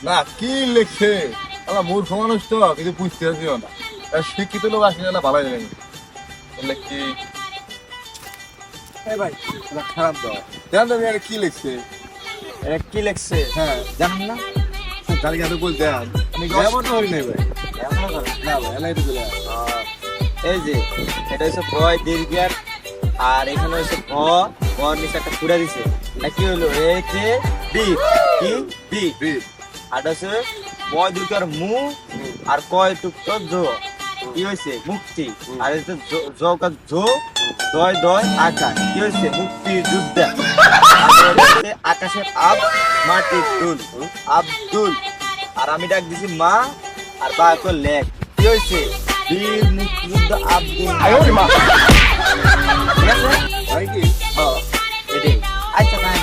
না কি লিখছে আল্লাহ মূর্খ মানুষ তো কিছু বুঝতে পারছিও না শিক্ষিত লোক আসলে না ভালো লাগে বললে কি ভাই খারাপ দাও জান তুমি আর কি লিখছে এটা কি লেখছে হ্যাঁ জানেন না? কালকে এত বলতে আমি যেমন তো হই নাই ভাই এখনো জানেন? না ভাই এলাই তো বলে এই যে এটা হচ্ছে ভয় দীর্ঘার আর এখানে হচ্ছে ভর নিচে একটা ফুড়া দিছে এটা কি হলো এ কে বি কি বি আর এটা হচ্ছে বয় দুটোর মু আর কয় টুকটো জো কি হয়েছে মুক্তি আর এটা জকা জো দয় দয় আকাশ কি হয়েছে মুক্তি যুদ্ধা আকাশের আব মাটির দুল আব্দুল আর আমি ডাক দিছি মা আর বা তো লেখ কি হয়েছে বীর মুক্তিযুদ্ধ আব্দুল ঠিক আছে ভাই কি এটাই আচ্ছা ভাই